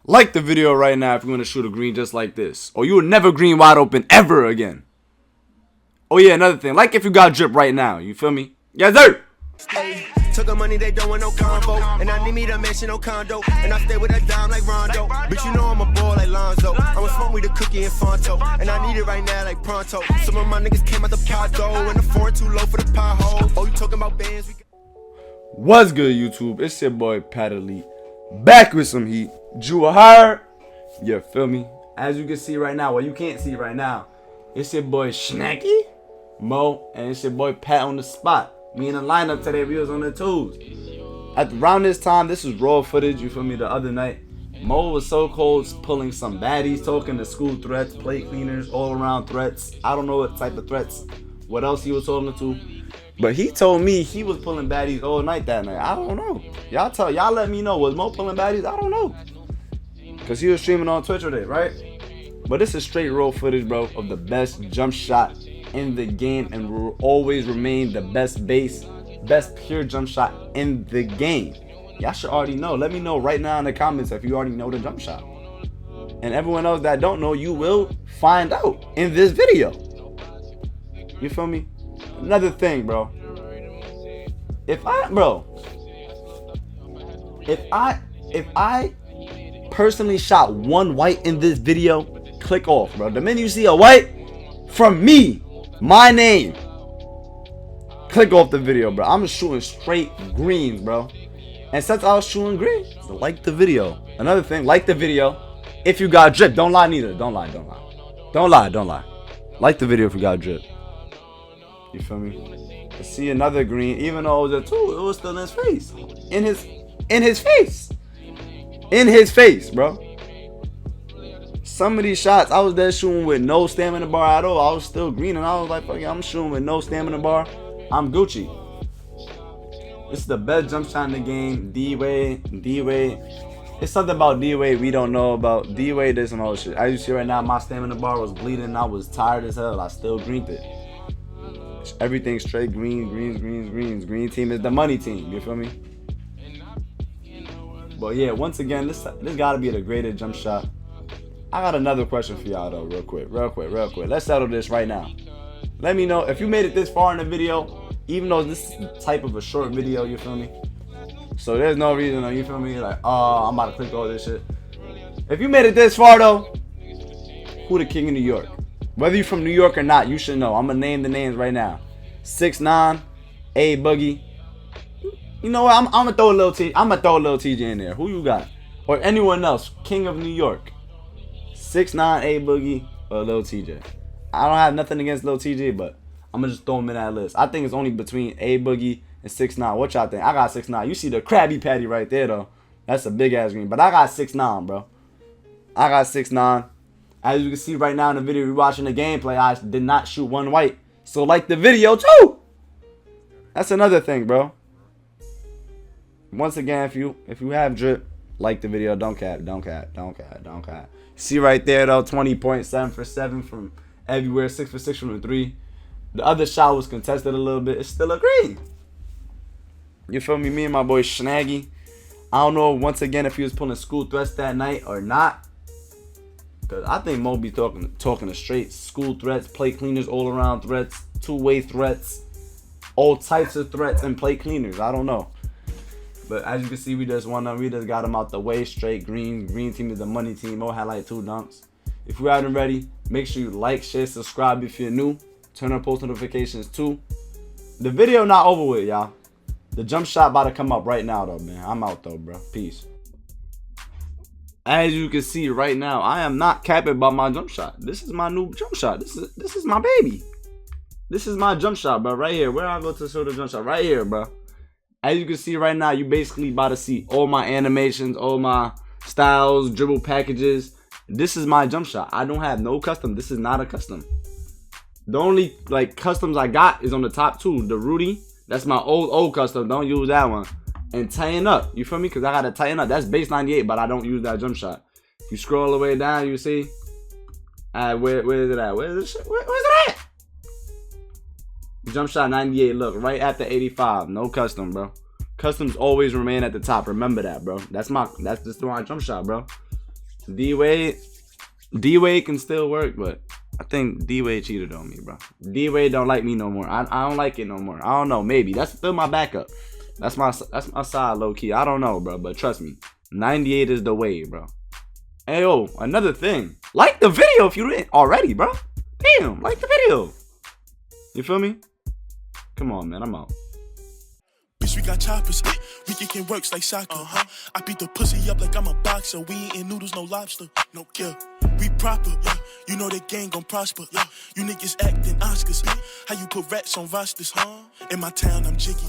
Like the video right now if you want to shoot a green just like this. Or you will never green wide open ever again. Oh yeah, another thing. Like if you got drip right now. You feel me? Yes, sir. Hey, took a money, they don't want no combo. And I need me to mention no condo. And I stay with a dime like Rondo. But you know I'm a boy like Lonzo. I'ma smoke with the cookie and Fonto. And I need it right now like pronto. Some of my niggas came out the pot though. And the foreign too low for the pothole. Oh, you talking about bands? What's good, YouTube? It's your boy PatElite. Back with some heat. JUMPSHOT. You feel me? As you can see right now, well, you can't see right now. It's your boy Snacky, Mo, and it's your boy Pat on the spot. Me in the lineup today, we was on the tools. At around this time, this was raw footage, you feel me, the other night. Mo was so cold, pulling some baddies, talking to school threats, plate cleaners, all around threats. I don't know what type of threats, what else he was talking to. But he told me he was pulling baddies all night that night. I don't know. Y'all let me know. Was Mo pulling baddies? I don't know. Because he was streaming on Twitch today, right? But this is straight raw footage, bro, of the best jump shot in the game, and will always remain the best best pure jump shot in the game. Y'all should already know. Let me know right now in the comments if you already know the jump shot. And everyone else that don't know, you will find out in this video. You feel me? Another thing, bro. If I personally shot one white in this video, click off, bro. The minute you see a white from me, my name, click off the video, bro. I'm just shooting straight greens, bro. And since I was shooting green, so like the video. Another thing, like the video. If you got drip, don't lie neither. Don't lie. Like the video if you got drip. You feel me? To see another green, even though it was a 2, it was still in his face. In his face, bro. Some of these shots, I was there shooting with no stamina bar at all. I was still green, and I was like, fuck it, I'm shooting with no stamina bar. I'm Gucci. This is the best jump shot in the game. D-Wade. It's something about D-Wade we don't know about. D-Wade did some other shit. As you see right now, my stamina bar was bleeding. I was tired as hell. I still greened it. Everything straight greens. Green team is the money team. You feel me? But yeah, once again, this gotta be the greatest jump shot. I got another question for y'all though, real quick. Let's settle this right now. Let me know if you made it this far in the video, even though this is the type of a short video, you feel me? So there's no reason, you feel me? Like, oh, I'm about to click all this shit. If you made it this far though, who the king of New York? Whether you're from New York or not, you should know. I'm gonna name the names right now. 6ix9ine, A Boogie. You know what? I'm gonna throw a little TJ in there. Who you got? Or anyone else? King of New York. 6ix9ine, A Boogie, or Lil TJ. I don't have nothing against Lil TJ, but I'm gonna just throw him in that list. I think it's only between A Boogie and 6ix9ine. What y'all think? I got 6ix9ine. You see the Krabby Patty right there though. That's a big ass green. But I got 6ix9ine, bro. I got 6ix9ine. As you can see right now in the video, we're watching the gameplay. I did not shoot one white. So like the video too. That's another thing, bro. Once again, if you have drip, like the video. Don't cap. See right there though, 20.7 for 7 from everywhere, 6 for 6 from the 3. The other shot was contested a little bit. It's still a green. You feel me? Me and my boy Snaggy. I don't know once again if he was pulling school threats that night or not. Cause I think Mo be talking to straight school threats, plate cleaners, all around threats, two-way threats, all types of threats and plate cleaners. I don't know. But as you can see, we just got him out the way, straight green. Green team is the money team. Mo had like 2 dunks. If you haven't already, make sure you like, share, subscribe if you're new. Turn on post notifications too. The video not over with, y'all. The jump shot about to come up right now though, man. I'm out though, bro. Peace. As you can see right now, I am not capping about my jump shot. This is my new jump shot. This is my baby. This is my jump shot, bro. Right here. Where I go to show the jump shot? Right here, bro. As you can see right now, you basically about to see all my animations, all my styles, dribble packages. This is my jump shot. I don't have no custom. This is not a custom. The only like customs I got is on the top 2. The Rudy. That's my old custom. Don't use that one. And tighten up, you feel me? Because I gotta tighten up. That's base 98, but I don't use that jump shot. If you scroll all the way down, you see. Where is it at? Where's it at? Jump shot 98. Look, right after 85. No custom, bro. Customs always remain at the top. Remember that, bro. That's just my jump shot, bro. D-Wade can still work, but I think D-Wade cheated on me, bro. D-Wade don't like me no more. I don't like it no more. I don't know. Maybe that's still my backup. That's my side, low key. I don't know, bro. But trust me, 98 is the way, bro. Hey, yo, another thing. Like the video if you didn't already, bro. Damn, like the video. You feel me? Come on, man. I'm out. Bitch, we got choppers. We kicking works like soccer. I beat the pussy up like I'm a boxer. We eating noodles, no lobster. No kill. We proper. You know the gang gon' prosper. You niggas acting Oscars. How you put rats on rosters? In my town, I'm jiggy.